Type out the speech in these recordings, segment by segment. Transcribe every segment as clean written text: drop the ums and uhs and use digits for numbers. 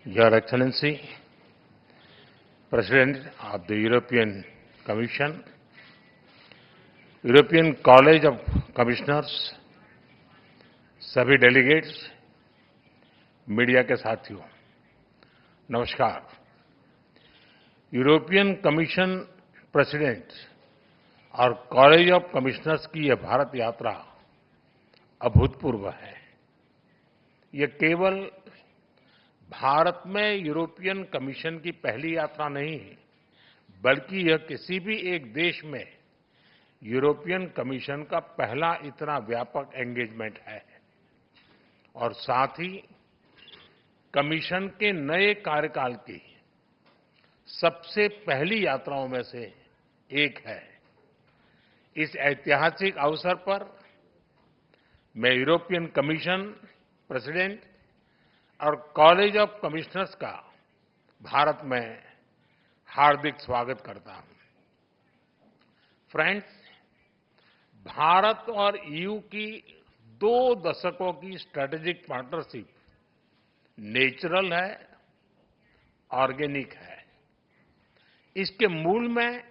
Your Excellency, President of the European Commission, European College of Commissioners, सभी delegates, media के साथियों, नमस्कार। European commission president और college of commissioners की यह भारत यात्रा अभूतपूर्व है। ये केवल भारत में यूरोपियन कमीशन की पहली यात्रा नहीं है, बल्कि यह किसी भी एक देश में यूरोपियन कमीशन का पहला इतना व्यापक एंगेजमेंट है और साथ ही कमीशन के नए कार्यकाल की सबसे पहली यात्राओं में से एक है। इस ऐतिहासिक अवसर पर मैं यूरोपियन कमीशन प्रेसिडेंट और कॉलेज ऑफ कमिश्नर्स का भारत में हार्दिक स्वागत करता हूं। फ्रेंड्स, भारत और ईयू की 2 दशकों की स्ट्रेटेजिक पार्टनरशिप नेचुरल है, ऑर्गेनिक है। इसके मूल में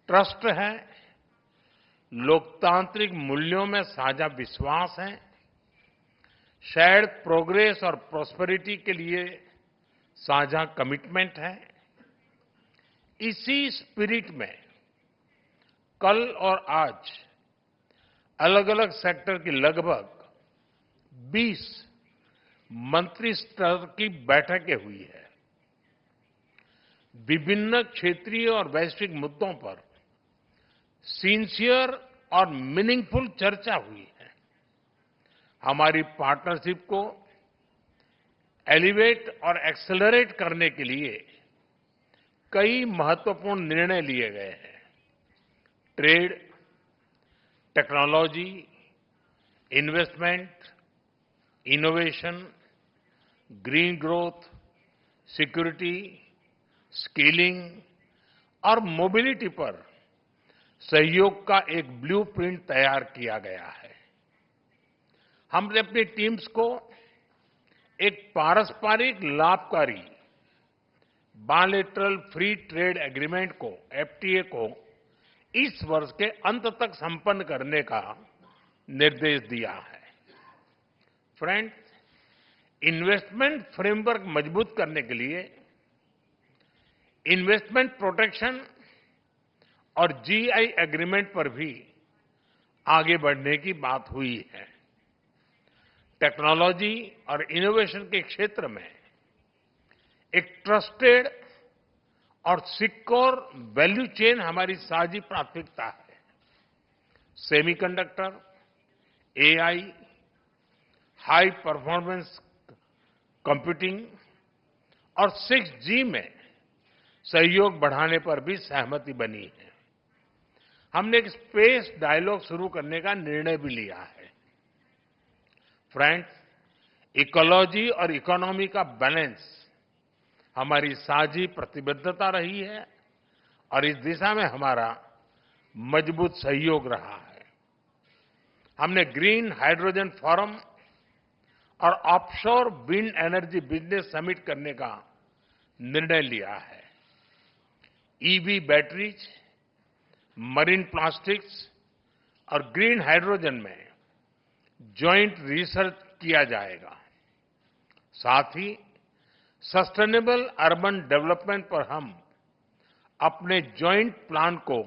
ट्रस्ट है, लोकतांत्रिक मूल्यों में साझा विश्वास है, शेयर्ड प्रोग्रेस और प्रॉस्पेरिटी के लिए साझा कमिटमेंट है। इसी स्पिरिट में कल और आज अलग अलग सेक्टर की लगभग 20 मंत्री स्तर की बैठकें हुई है। विभिन्न क्षेत्रीय और वैश्विक मुद्दों पर सिंसियर और मीनिंगफुल चर्चा हुई है। हमारी पार्टनरशिप को एलिवेट और एक्सेलरेट करने के लिए कई महत्वपूर्ण निर्णय लिए गए हैं। Trade, technology, investment, innovation, green growth, security, skilling और मोबिलिटी पर सहयोग का एक ब्लूप्रिंट तैयार किया गया है। हमने अपनी टीम्स को एक पारस्परिक लाभकारी बायलैटरल फ्री ट्रेड एग्रीमेंट को, एफटीए को इस वर्ष के अंत तक संपन्न करने का निर्देश दिया है। फ्रेंड्स, इन्वेस्टमेंट फ्रेमवर्क मजबूत करने के लिए इन्वेस्टमेंट प्रोटेक्शन और जीआई एग्रीमेंट पर भी आगे बढ़ने की बात हुई है। टेक्नोलॉजी और इनोवेशन के क्षेत्र में एक ट्रस्टेड और सिक्योर वैल्यू चेन हमारी साझी प्राथमिकता है। Semiconductor, AI, high performance computing और 6G में सहयोग बढ़ाने पर भी सहमति बनी है। हमने एक स्पेस डायलॉग शुरू करने का निर्णय भी लिया है। फ्रेंड्स, इकोलॉजी और इकोनॉमी का बैलेंस हमारी साझी प्रतिबद्धता रही है और इस दिशा में हमारा मजबूत सहयोग रहा है। हमने ग्रीन हाइड्रोजन फोरम और offshore wind energy business summit करने का निर्णय लिया है। ईवी बैटरीज, मरीन प्लास्टिक्स और ग्रीन हाइड्रोजन में ज्वाइंट रिसर्च किया जाएगा। साथ ही सस्टेनेबल अर्बन डेवलपमेंट पर हम अपने ज्वाइंट प्लान को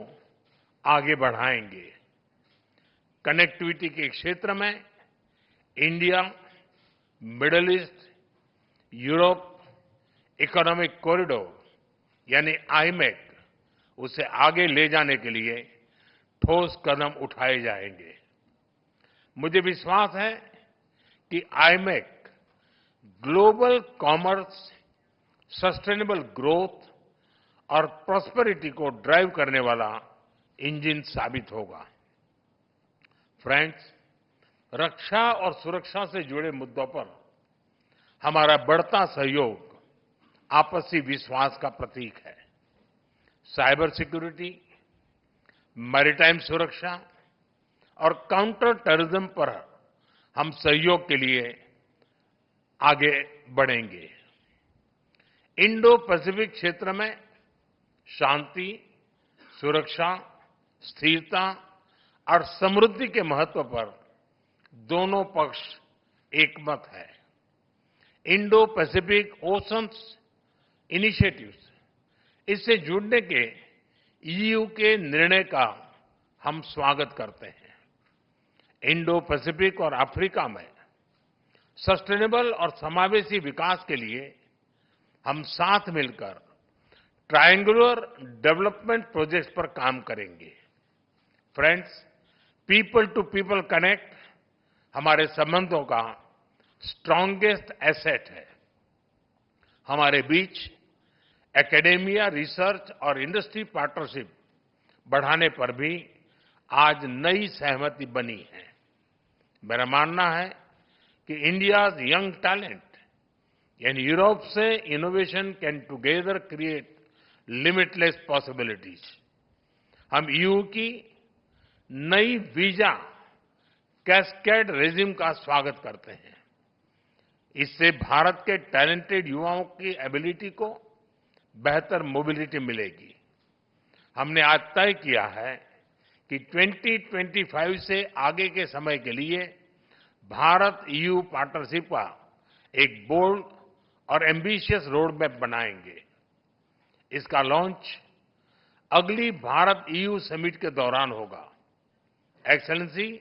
आगे बढ़ाएंगे। कनेक्टिविटी के क्षेत्र में India, middle east, Europe economic corridor यानी आईमेक, उसे आगे ले जाने के लिए ठोस कदम उठाए जाएंगे। मुझे विश्वास है कि IMEC global commerce, sustainable growth और प्रॉस्पेरिटी को ड्राइव करने वाला इंजन साबित होगा। फ्रेंड्स, रक्षा और सुरक्षा से जुड़े मुद्दों पर हमारा बढ़ता सहयोग आपसी विश्वास का प्रतीक है। साइबर सिक्योरिटी, मैरीटाइम सुरक्षा और काउंटर टेररिज्म पर हम सहयोग के लिए आगे बढ़ेंगे। इंडो पैसिफिक क्षेत्र में शांति, सुरक्षा, स्थिरता और समृद्धि के महत्व पर दोनों पक्ष एकमत है। इंडो पैसिफिक ओशंस इनिशिएटिव्स, इससे जुड़ने के ईयू के निर्णय का हम स्वागत करते हैं। इंडो पैसिफिक और अफ्रीका में सस्टेनेबल और समावेशी विकास के लिए हम साथ मिलकर ट्रायंगुलर डेवलपमेंट प्रोजेक्ट्स पर काम करेंगे। Friends, people to people connect हमारे संबंधों का स्ट्रांगेस्ट एसेट है। हमारे बीच एकेडेमिया, रिसर्च और इंडस्ट्री पार्टनरशिप बढ़ाने पर भी आज नई सहमति बनी है। मेरा मानना है कि India's young talent and Europe से innovation can together create limitless possibilities. हम ईयू की नई वीजा कैस्केड रेजिम का स्वागत करते हैं। इससे भारत के टैलेंटेड युवाओं की एबिलिटी को बेहतर मोबिलिटी मिलेगी। हमने आज तय किया है कि 2025 से आगे के समय के लिए भारत ईयू पार्टनरशिप का एक बोल्ड और एम्बिशियस रोड मैप बनाएंगे। इसका लॉन्च अगली भारत ईयू समिट के दौरान होगा। एक्सेलेंसी,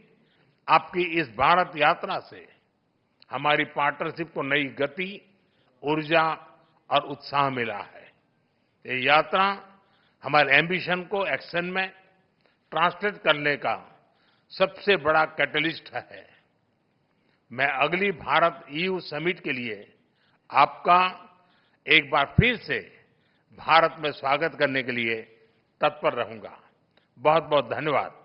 आपकी इस भारत यात्रा से हमारी पार्टनरशिप को नई गति, ऊर्जा और उत्साह मिला है। ये यात्रा हमारे एम्बिशन को एक्शन में ट्रांसलेट करने का सबसे बड़ा कैटलिस्ट है। मैं अगली भारत ईयू समिट के लिए आपका एक बार फिर से भारत में स्वागत करने के लिए तत्पर रहूंगा। बहुत बहुत धन्यवाद।